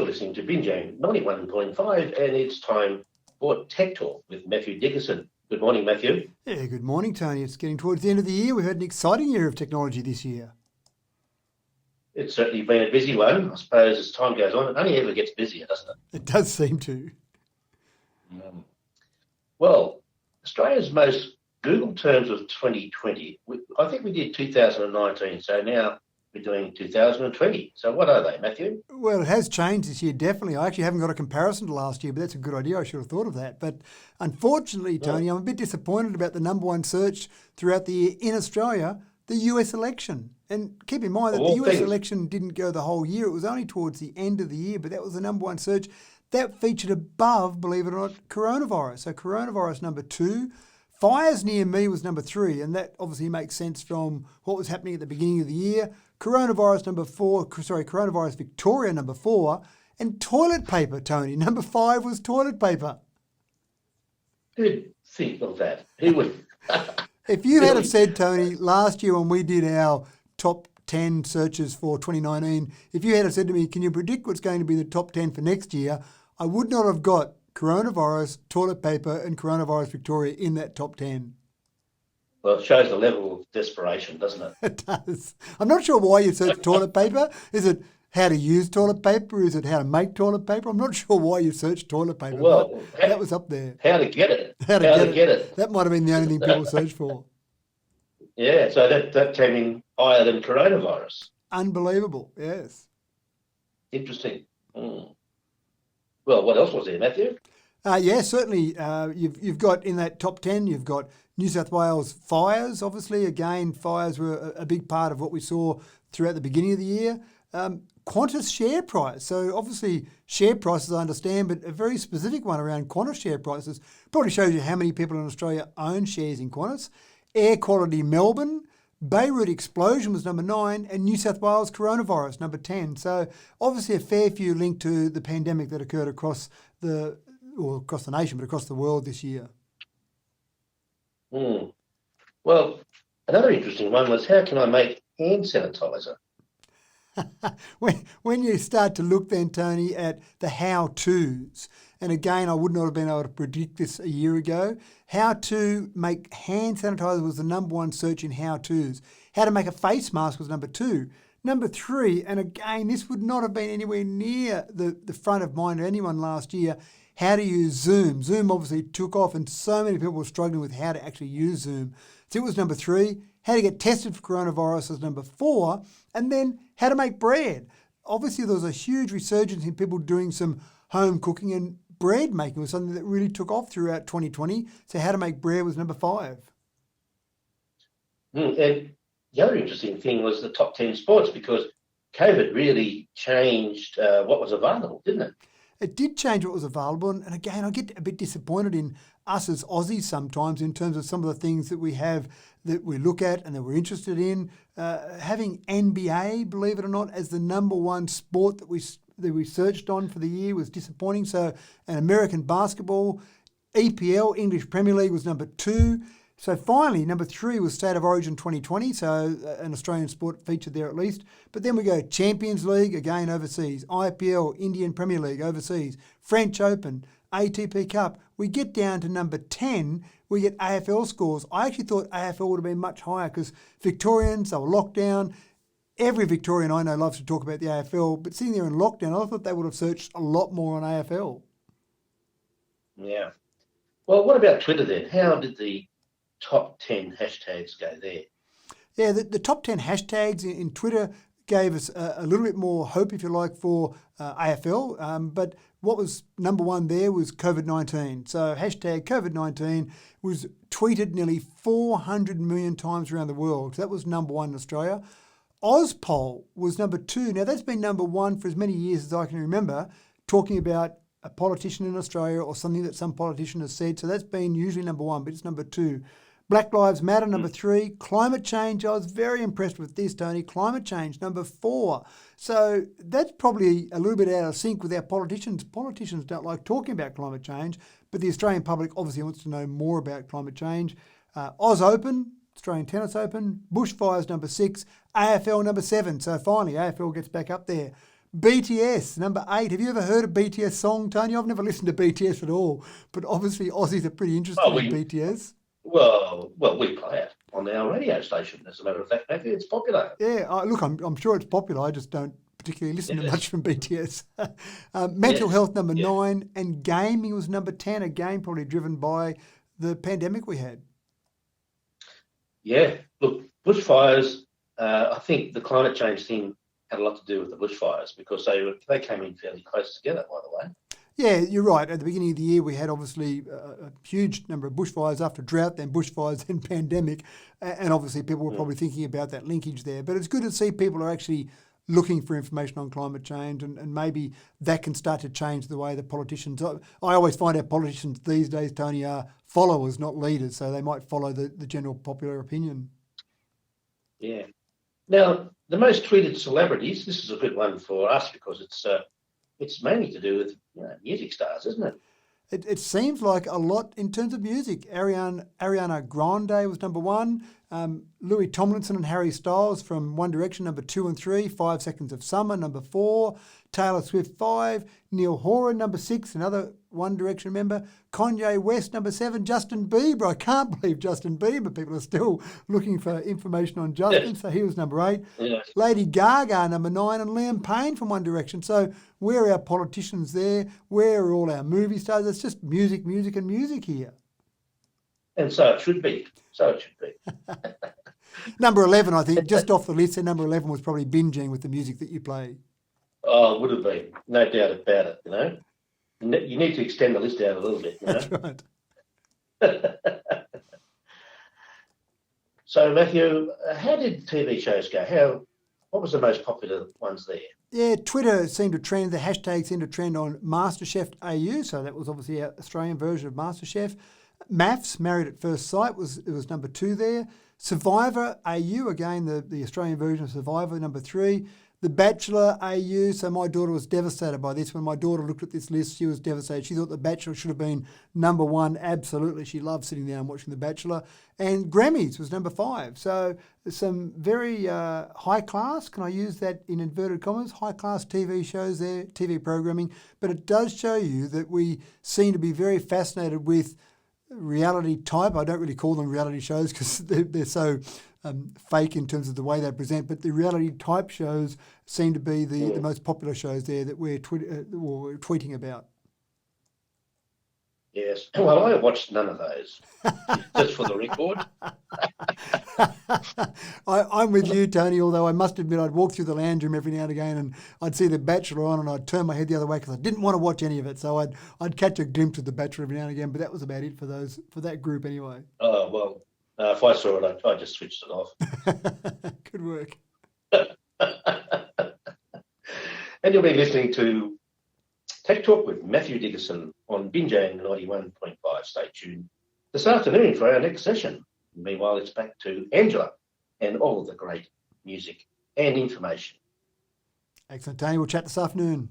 You're listening to Binjang 91.5, and it's time for Tech Talk with Matthew Dickerson. Good morning, Matthew. Yeah, good morning, Tony. It's getting towards the end of the year. We've had an exciting year of technology this year. It's certainly been a busy one. I suppose as time goes on, it only ever gets busier, doesn't it? It does seem to. Well, Australia's most Google terms of 2020, I think we did 2019, so now we're doing 2020. So what are they, Matthew? Well, it has changed this year, definitely. I actually haven't got a comparison to last year, but that's a good idea. I should have thought of that. But unfortunately, Tony, I'm a bit disappointed about the number one search throughout the year in Australia, the US election. And keep in mind that the US election didn't go the whole year. It was only towards the end of the year, but that was the number one search. That featured above, believe it or not, coronavirus. So coronavirus number 2. Fires near me was number 3, and that obviously makes sense from what was happening at the beginning of the year. Coronavirus Victoria number 4, and toilet paper, Tony. Number 5 was toilet paper. Who'd think of that? Who would? If you had have said, Tony, last year when we did our top 10 searches for 2019, if you had have said to me, can you predict what's going to be the top 10 for next year, I would not have got coronavirus, toilet paper, and coronavirus Victoria in that top 10. Well, it shows the level of desperation, doesn't it? It does. I'm not sure why you search toilet paper. Is it how to use toilet paper? Is it how to make toilet paper? I'm not sure why you searched toilet paper. Well, that was up there. How to get it. How to get it. That might have been the only thing people searched for. Yeah, so that came in higher than coronavirus. Unbelievable, yes. Interesting. Well, what else was there, Matthew? Yeah, certainly. You've got in that top 10, you've got New South Wales fires. Obviously, again, fires were a big part of what we saw throughout the beginning of the year. Qantas share price. So obviously, share prices I understand, but a very specific one around Qantas share prices probably shows you how many people in Australia own shares in Qantas. Air quality Melbourne. Beirut explosion was number 9, and New South Wales coronavirus number 10. So obviously a fair few linked to the pandemic that occurred across the nation, but across the world this year. Well, another interesting one was how can I make hand sanitizer? When you start to look then, Tony, at the how-tos, and again, I would not have been able to predict this a year ago, how to make hand sanitizer was the number 1 search in how-tos. How to make a face mask was number 2. Number 3, and again, this would not have been anywhere near the front of mind of anyone last year, how to use Zoom. Zoom obviously took off and so many people were struggling with how to actually use Zoom. So it was number 3. How to get tested for coronavirus was number 4. And then how to make bread. Obviously there was a huge resurgence in people doing some home cooking, and bread making was something that really took off throughout 2020. So how to make bread was number 5. And the other interesting thing was the top 10 sports, because COVID really changed what was available, didn't it? It did change what was available. And again, I get a bit disappointed in us as Aussies sometimes in terms of some of the things that we have that we look at and that we're interested in. Having NBA, believe it or not, as the number 1 sport that we searched on for the year was disappointing. So an American basketball, EPL, English Premier League was number 2. So finally, number 3 was State of Origin 2020, so an Australian sport featured there at least. But then we go Champions League, again overseas, IPL, Indian Premier League overseas, French Open, ATP Cup. We get down to number 10, we get AFL scores. I actually thought AFL would have been much higher because Victorians, they were locked down. Every Victorian I know loves to talk about the AFL, but sitting there in lockdown, I thought they would have searched a lot more on AFL. Yeah. Well, what about Twitter then? How did the top 10 hashtags go there? Yeah, the top 10 hashtags in Twitter gave us a little bit more hope, if you like, for AFL. But what was number 1 there was COVID-19. So hashtag COVID-19 was tweeted nearly 400 million times around the world. So that was number 1 in Australia. Ozpoll was number 2. Now that's been number 1 for as many years as I can remember, talking about a politician in Australia or something that some politician has said. So that's been usually number 1, but it's number 2. Black Lives Matter, number 3. Climate change, I was very impressed with this, Tony. Climate change, number 4. So that's probably a little bit out of sync with our politicians. Politicians don't like talking about climate change, but the Australian public obviously wants to know more about climate change. Oz Open, Australian Tennis Open. Bushfires, number 6. AFL, number 7. So finally, AFL gets back up there. BTS, number 8. Have you ever heard a BTS song, Tony? I've never listened to BTS at all, but obviously Aussies are pretty interested Oh, in BTS. we play it on our radio station. As a matter of fact, Matthew, it's popular. Yeah, look, I'm sure it's popular. I just don't particularly listen to Yes. much from BTS. Mental health, number Yeah. 9, and gaming was number 10, again, probably driven by the pandemic we had. Yeah, look, bushfires. I think the climate change thing had a lot to do with the bushfires because they came in fairly close together, by the way. Yeah, you're right. At the beginning of the year, we had obviously a huge number of bushfires after drought, then bushfires, then pandemic. And obviously people were probably thinking about that linkage there. But it's good to see people are actually looking for information on climate change, and maybe that can start to change the way the politicians... I always find our politicians these days, Tony, are followers, not leaders, so they might follow the general popular opinion. Yeah. Now, the most tweeted celebrities, this is a good one for us because it's mainly to do with music stars, isn't it? It seems like a lot in terms of music. Ariana Grande was number 1. Louis Tomlinson and Harry Styles from One Direction, number 2 and 3. 5 Seconds of Summer, number 4. Taylor Swift, 5. Neil Horan, number 6, another One Direction member. Kanye West, number 7. Justin Bieber. I can't believe Justin Bieber. People are still looking for information on Justin, so he was number 8. Yes. Lady Gaga, number 9, and Liam Payne from One Direction. So where are our politicians there? Where are all our movie stars? It's just music, music and music here. And so it should be. Number 11, I think, just off the list, and number 11 was probably Binjang with the music that you play. Oh, it would have been. No doubt about it, You need to extend the list out a little bit, That's right. So, Matthew, how did TV shows go? What was the most popular ones there? Yeah, Twitter seemed to trend, the hashtag seemed to trend on MasterChef AU, so that was obviously our Australian version of MasterChef. Maths, Married at First Sight, was number 2 there. Survivor AU, again, the Australian version of Survivor, number 3. The Bachelor AU, so my daughter was devastated by this. When my daughter looked at this list, she was devastated. She thought The Bachelor should have been number 1. Absolutely, she loved sitting down and watching The Bachelor. And Grammys was number 5. So some very high class, can I use that in inverted commas, high class TV shows there, TV programming. But it does show you that we seem to be very fascinated with reality type. I don't really call them reality shows because they're so fake in terms of the way they present, but the reality type shows seem to be the most popular shows there that we're tweeting about. Yes. Well, I watched none of those, just for the record. I'm with you, Tony, although I must admit I'd walk through the lounge room every now and again and I'd see The Bachelor on and I'd turn my head the other way because I didn't want to watch any of it. So I'd catch a glimpse of The Bachelor every now and again, but that was about it for that group anyway. Oh, well, if I saw it, I just switched it off. Good work. And you'll be listening to Tech Talk with Matthew Dickerson on Binjang 91.5. Stay tuned this afternoon for our next session. Meanwhile, it's back to Angela and all of the great music and information. Excellent, Tony. We'll chat this afternoon.